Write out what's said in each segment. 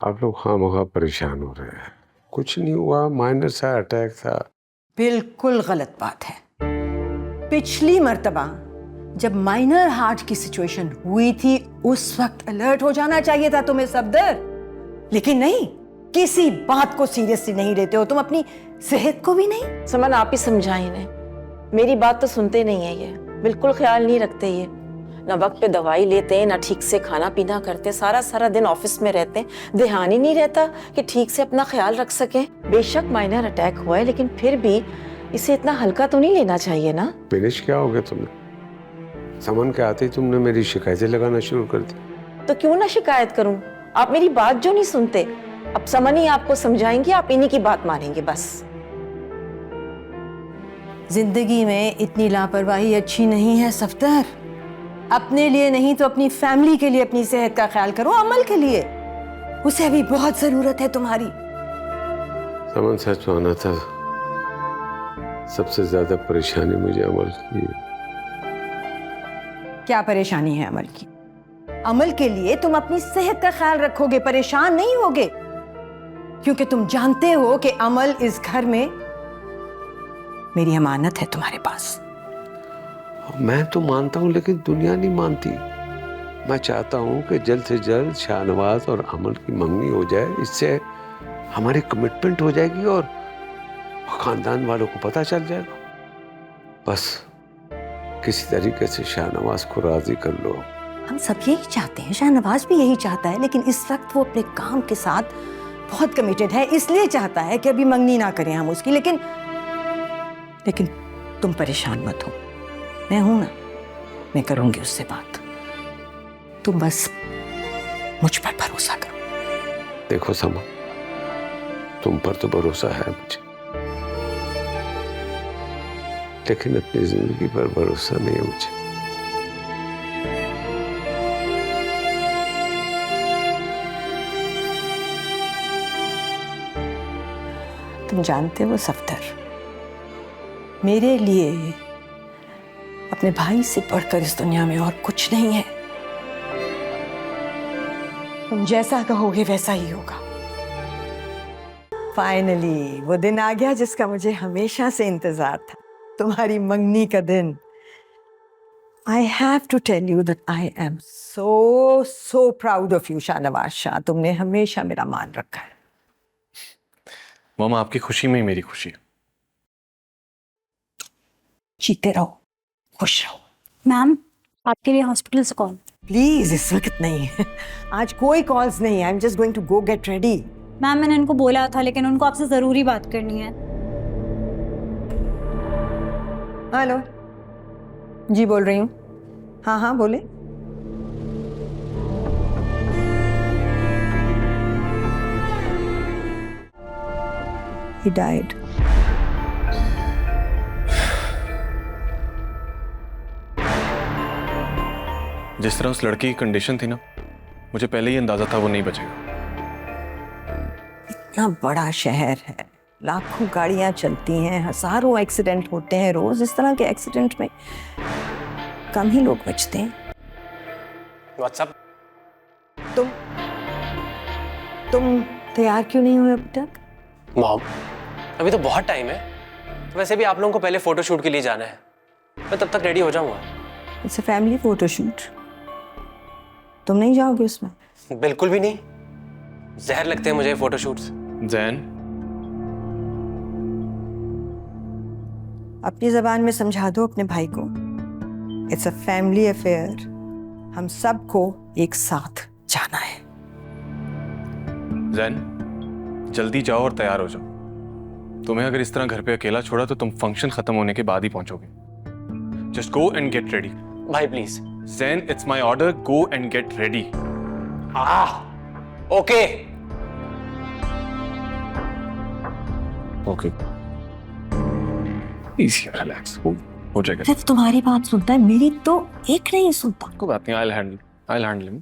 आप लोग खामखा परेशान हो रहे हैं। कुछ नहीं हुआ, माइनर सा अटैक था। बिल्कुल गलत बात है। पिछली मर्तबा जब माइनर हार्ट की सिचुएशन हुई थी उस वक्त अलर्ट हो जाना चाहिए था तुम्हें सफदर, लेकिन नहीं, किसी बात को सीरियसली नहीं लेते हो तुम, अपनी सेहत को भी नहीं। समन आप ही समझाएं इन्हें, मेरी बात तो सुनते नहीं है। ये बिल्कुल ख्याल नहीं रखते, ये ना वक्त पे दवाई लेते हैं ना ठीक से खाना पीना करते, सारा सारा दिन ऑफिस में रहते हैं, ध्यान ही नहीं रहता कि ठीक से अपना ख्याल रख सके। बेशक माइनर अटैक हुआ है लेकिन फिर भी इसे इतना हल्का तो नहीं लेना चाहिए ना। फिनिश क्या हो गया तुम्हें? समन के आते ही तुमने मेरी शिकायतें लगाना शुरू कर दी। तो क्यों ना शिकायत करूं, आप मेरी बात जो नहीं सुनते। अब समन ही आपको समझाएंगे, आप इन्हीं की बात मानेंगे बस। जिंदगी में इतनी लापरवाही अच्छी नहीं है सफदर। अपने लिए नहीं तो अपनी फैमिली के लिए अपनी सेहत का ख्याल करो, अमल के लिए, उसे अभी बहुत जरूरत है तुम्हारी। समन सच माना था, सबसे ज्यादा परेशानी मुझे अमल की है। क्या परेशानी है अमल की? अमल के लिए तुम अपनी सेहत का ख्याल रखोगे, परेशान नहीं होगे, क्योंकि तुम जानते हो कि अमल इस घर में मेरी अमानत है तुम्हारे पास। मैं तो मानता हूँ लेकिन दुनिया नहीं मानती। मैं चाहता हूँ कि जल्द से जल्द शाहनवाज और अमल की मंगनी हो जाए, इससे हमारी कमिटमेंट हो जाएगी और खानदान वालों को पता चल जाएगा। बस किसी तरीके से शाहनवाज को राजी कर लो। हम सब यही चाहते हैं, शाहनवाज भी यही चाहता है, लेकिन इस वक्त वो अपने काम के साथ बहुत कमिटेड है, इसलिए चाहता है कि अभी मंगनी ना करें हम उसकी। लेकिन तुम परेशान मत हो, मैं हूं ना, मैं करूंगी उससे बात। तुम बस मुझ पर भरोसा करो। देखो समा, तुम पर तो भरोसा है मुझे, लेकिन अपनी जिंदगी पर भरोसा नहीं है मुझे। तुम जानते हो सफदर, मेरे लिए अपने भाई से बढ़कर इस दुनिया में और कुछ नहीं है। तुम जैसा कहोगे वैसा ही होगा। फाइनली वो दिन आ गया जिसका मुझे हमेशा से इंतजार था, तुम्हारी मंगनी का दिन। I have to tell you that I am so proud of you, Shahnawaz Shah. तुमने हमेशा मेरा मान रखा है। मामा, आपकी खुशी में ही मेरी खुशी है। जीते रहो, खुश रहो। मैम, आपके लिए हॉस्पिटल से कॉल। प्लीज इस वक्त नहीं है, आज कोई कॉल्स नहीं है। I am just going to go get ready. Ma'am, मैंने उनको बोला था लेकिन उनको आपसे जरूरी बात करनी है। हेलो जी, बोल रही हूँ। हाँ हाँ बोले। He died. जिस तरह उस लड़की की कंडीशन थी ना, मुझे पहले ही अंदाजा था वो नहीं बचेगा। इतना बड़ा शहर है, लाखों गाड़ियां चलती हैं, हजारों एक्सीडेंट होते हैं रोज। इस तरह के एक्सीडेंट में कम ही लोग बचते हैं। व्हाट्सएप। तुम तैयार क्यों नहीं हुए अब तक? मॉम, अभी तो बहुत टाइम है। वैसे भी आप लोगों को पहले फोटोशूट के लिए जाना है, मैं तब तक रेडी हो जाऊंगा। इट्स अ फैमिली फोटोशूट, तुम नहीं जाओगे उसमें? बिल्कुल भी नहीं, जहर लगते हैं मुझे फोटोशूट्स। जैन, अपनी जबान में समझा दो अपने भाई को, इट्स अ फैमिली अफेयर, हम सबको एक साथ जाना है। जैन, जल्दी जाओ और तैयार हो जाओ। तुम्हें अगर इस तरह घर पे अकेला छोड़ा तो तुम फंक्शन खत्म होने के बाद ही पहुंचोगे। Just go and get ready. भाई please. Jain, it's my order, go and get ready. Okay okay, easy, relax, हो जाएगा। सिर्फ तुम्हारी बात सुनता है, मेरी तो एक नहीं सुनता। कोई बात नहीं, आई विल हैंडल हिम।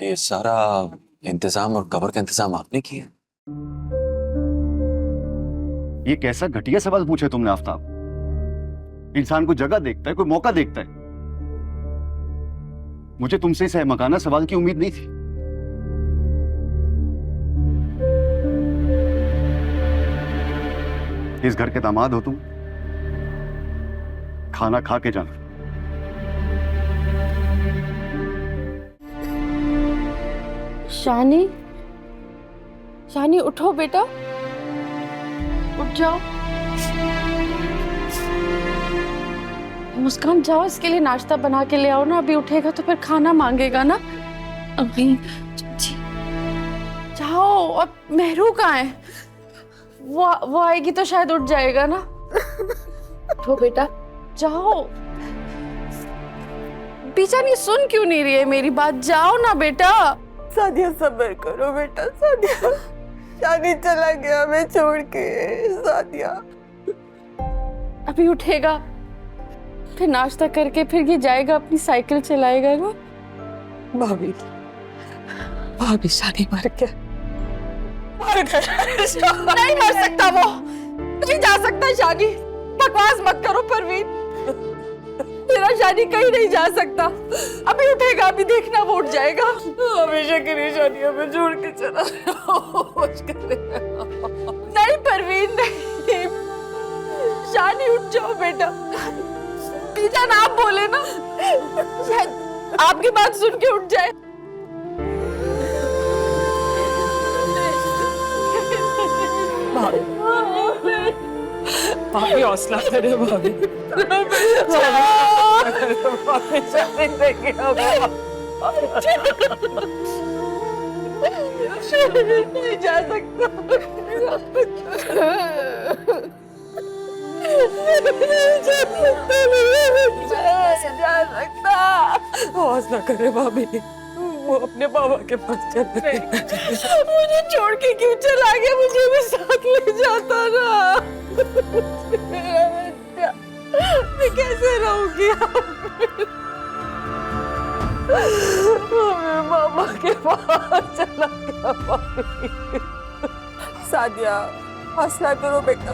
ये सारा इंतजाम और कवर का इंतजाम आपने किया? ये कैसा घटिया सवाल पूछे तुमने आफ्ताब। इंसान को जगह देखता है, कोई मौका देखता है। मुझे तुमसे इस मकाना सवाल की उम्मीद नहीं थी। इस घर के दामाद हो तुम, खाना खा के जाना। शानी, शानी उठो बेटा, उठ जाओ। मुस्कान जाओ, इसके लिए नाश्ता बना के ले आओ ना। अभी उठेगा तो फिर खाना मांगेगा ना। अभी जाओ। अब मेहरू कहाँ है? वो आएगी तो शायद उठ जाएगा ना। उठो बेटा, जाओ। बेचारी सुन क्यों नहीं रही है मेरी बात? जाओ ना बेटा। सादिया सब्र करो बेटा, सादिया। शानी चला गया मैं छोड़ के, सादिया। अभी उठेगा, फिर नाश्ता करके फिर ये जाएगा, अपनी साइकिल चलाएगा ना। भाभी, भाभी शानी मर गया। नहीं मर सकता वो, नहीं जा सकता शानी। बकवास मत करो परवीन, मेरा शानी कहीं नहीं जा सकता। अभी उठेगा, अभी देखना वो उठ जाएगा। हमेशा के लिए शानी हमें छोड़ के चला। नहीं परवीन, नहीं। शानी उठ जाओ बेटा। बीजान आप बोले ना, शायद आपकी बात सुन के उठ जाए। भाभी हौसला करे, भाभी। नहीं जा सकता, जा सकता। हौसला करे भाभी, वो अपने बाबा के पास चल रहे। मुझे छोड़ के क्यों चला गया? मुझे भी साथ ले जाता ना। मैं कैसे रहूंगी? मेरे बाबा के पास चला गया भाभी। सादिया हौसला करो बेटा।